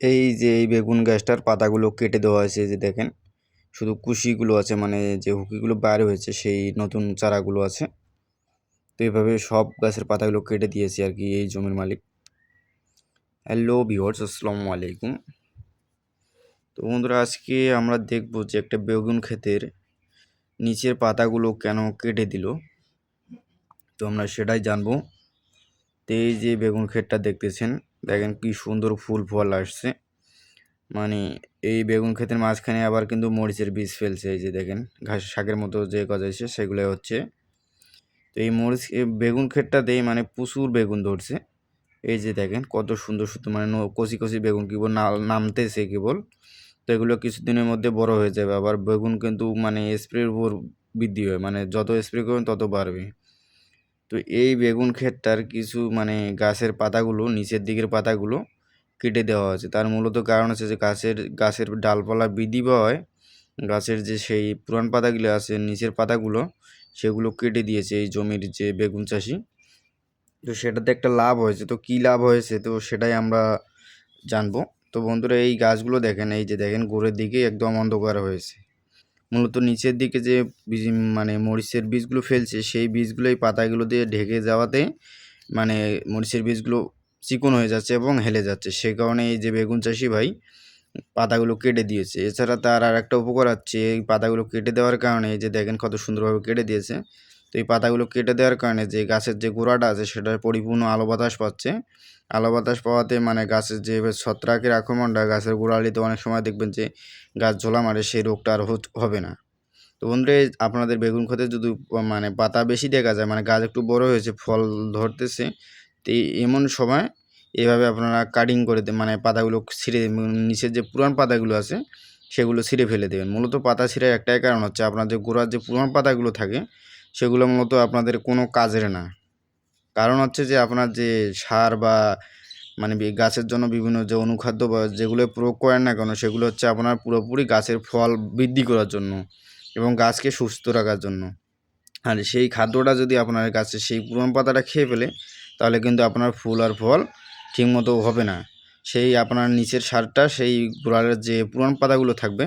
এই যে এই বেগুন গাছটার পাতাগুলো কেটে দেওয়া হয়েছে, যে দেখেন শুধু কুশিগুলো আছে, মানে যে হুকিগুলো বাইরে হয়েছে সেই নতুন চারাগুলো আছে। তো এইভাবে সব গাছের পাতাগুলো কেটে দিয়েছে আর কি এই জমির মালিক। হ্যালো ভিউয়ার্স, আসসালামু আলাইকুম। তো বন্ধুরা, আজকে আমরা দেখব যে একটা বেগুন ক্ষেতের নিচের পাতাগুলো কেন কেটে দিল, তো আমরা সেটাই জানবো। তো এই যে বেগুন ক্ষেতটা দেখতেছেন, দেখেন কি সুন্দর ফুল ফল আসছে। মানে এই বেগুন ক্ষেতের মাঝখানে আবার কিন্তু মরিচের বীজ ফেলছে, এই যে দেখেন ঘাস শাকের মতো যে গজাইছে সেগুলো হচ্ছে। তো এই মরিচ বেগুন ক্ষেতটাতেই মানে প্রচুর বেগুন ধরছে। এই যে দেখেন কত সুন্দর সুন্দর মানে কচি কচি বেগুন কেবল নামতেছে কেবল। তো এগুলো কিছুদিনের মধ্যে বড় হয়ে যাবে। আবার বেগুন কিন্তু মানে স্প্রের উপর বৃদ্ধি হয়, মানে যত স্প্রে করবেন তত বাড়বে। তো এই বেগুন ক্ষেতটার কিছু মানে গাছের পাতাগুলো, নিচের দিকের পাতাগুলো কেটে দেওয়া হয়েছে। তার মূলত কারণ হচ্ছে যে গাছের ডালপালা বৃদ্ধি পাওয়ায় গাছের যে সেই পুরান পাতাগুলো আছে, নিচের পাতাগুলো, সেগুলো কেটে দিয়েছে এই জমির যে বেগুন চাষি। তো সেটাতে একটা লাভ হয়েছে। তো কী লাভ হয়েছে তো সেটাই আমরা জানবো। তো বন্ধুরা, এই গাছগুলো দেখেন, এই যে দেখেন গোড়ের দিকে একদম অন্ধকার হয়েছে। মূলত নিচের দিকে যে মানে মরিচের বীজগুলো ফেলছে সেই বীজগুলো এই পাতাগুলো দিয়ে ঢেকে যাওয়াতে মানে মরিচের বীজগুলো চিকন হয়ে যাচ্ছে এবং হেলে যাচ্ছে। সে কারণে এই যে বেগুন চাষি ভাই পাতাগুলো কেটে দিয়েছে। এছাড়া তার আর একটা উপকার হচ্ছে, এই পাতাগুলো কেটে দেওয়ার কারণে এই যে দেখেন কত সুন্দরভাবে কেটে দিয়েছে। তো এই পাতাগুলো কেটে দেওয়ার কারণে যে গাছের যে গোড়াটা আছে সেটা পরিপূর্ণ আলো বাতাস পাচ্ছে। আলো বাতাস পাওয়াতে মানে গাছের যে ছত্রাকের আক্রমণটা গাছের গোড়ালিতে অনেক সময় দেখবেন যে গাছ ঝোলা মারে, সেই রোগটা আর হবে না। তো বন্ধুরা, আপনাদের বেগুন ক্ষেতে যদি মানে পাতা বেশি দেখা যায়, মানে গাছ একটু বড় হয়েছে, ফল ধরতেছে, তো এমন সময় এভাবে আপনারা কাটিং করে মানে পাতাগুলো ছিঁড়ে নিচের যে পুরান পাতাগুলো আছে সেগুলো ছিঁড়ে ফেলে দেবেন। মূলত পাতা ছিঁড়ার একটাই কারণ হচ্ছে আপনার যে গোড়ার যে পুরান পাতাগুলো থাকে সেগুলো মূলত আপনাদের কোনো কাজের না। কারণ হচ্ছে যে আপনার যে সার বা মানে গাছের জন্য বিভিন্ন যে অনুখাদ্য বা যেগুলো প্রয়োগ করেন না কেন সেগুলো হচ্ছে আপনার পুরোপুরি গাছের ফল বৃদ্ধি করার জন্য এবং গাছকে সুস্থ রাখার জন্য। আর সেই খাদ্যটা যদি আপনার গাছের সেই পুরান পাতাটা খেয়ে ফেলে তাহলে কিন্তু আপনার ফুল আর ফল ঠিকমতো হবে না। সেই আপনার নিচের সারটা সেই গোড়ার যে পুরান পাতাগুলো থাকবে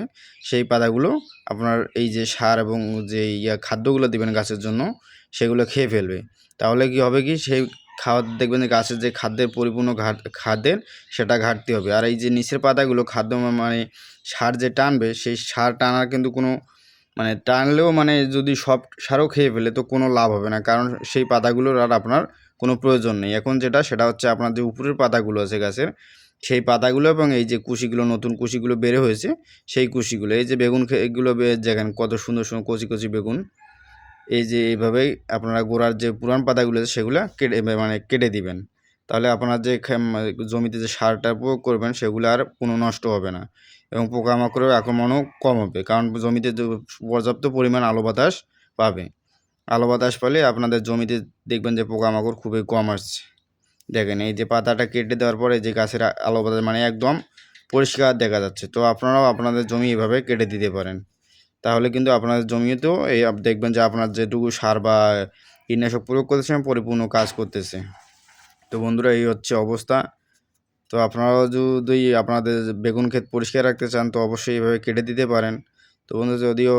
সেই পাতাগুলো আপনার এই যে সার এবং যে খাদ্যগুলো দেবেন গাছের জন্য সেগুলো খেয়ে ফেলবে। তাহলে কি হবে, কি সেই খাওয়া দেখবেন যে গাছের যে খাদ্যের পরিপূর্ণ খাদ্যের সেটা ঘাটতি হবে। আর এই যে নিচের পাতাগুলো খাদ্য মানে সার যে টানবে সেই সার টানার কিন্তু কোনো মানে টানলেও মানে যদি সব সারও খেয়ে ফেলে তো কোনো লাভ হবে না, কারণ সেই পাতাগুলোর আর আপনার কোনো প্রয়োজন নেই। এখন সেটা হচ্ছে আপনার যে উপরের পাতাগুলো আছে গাছের সেই পাতাগুলো এবং এই যে কুশিগুলো, নতুন কুশিগুলো বেড়ে হয়েছে সেই কুশিগুলো, এই যে বেগুন এগুলো দেখেন কত সুন্দর সুন্দর কচি কচি বেগুন। এই যে এইভাবেই আপনারা গোড়ার যে পুরান পাতাগুলো আছে সেগুলো মানে কেটে দিবেন। তাহলে আপনার যে জমিতে যে সারটা প্রয়োগ করবেন সেগুলো আর কোনো নষ্ট হবে না এবং পোকামাকড়ের আক্রমণও কম হবে, কারণ জমিতে পর্যাপ্ত পরিমাণ আলো বাতাস পাবে। আলো বাতাস পেলে আপনাদের জমিতে দেখবেন যে পোকামাকড় খুবই কম আসছে। দেখেন এই যে পাতাটা কেটে দেওয়ার পরে যে গাছের আলো বাতাস মানে একদম পরিষ্কার দেখা যাচ্ছে। তো আপনারাও আপনাদের জমি এভাবে কেটে দিতে পারেন, তাহলে কিন্তু আপনাদের জমিতেও এই দেখবেন যে আপনার যেটুকু সার বা কীটনাশক প্রয়োগ করতেছেন পরিপূর্ণ কাজ করতেছে। তো বন্ধুরা, এই হচ্ছে অবস্থা। তো আপনারাও যদি আপনাদের বেগুন ক্ষেত পরিষ্কার রাখতে চান তো অবশ্যই এইভাবে কেটে দিতে পারেন। তো বন্ধু, যদিও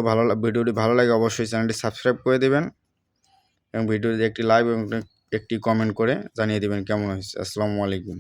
ভিডিওটি ভালো লাগে অবশ্যই চ্যানেলটি সাবস্ক্রাইব করে দেবেন এবং ভিডিওতে একটি লাইক এবং একটি কমেন্ট করে জানিয়ে দেবেন কেমন হয়েছে। আসসালামু আলাইকুম।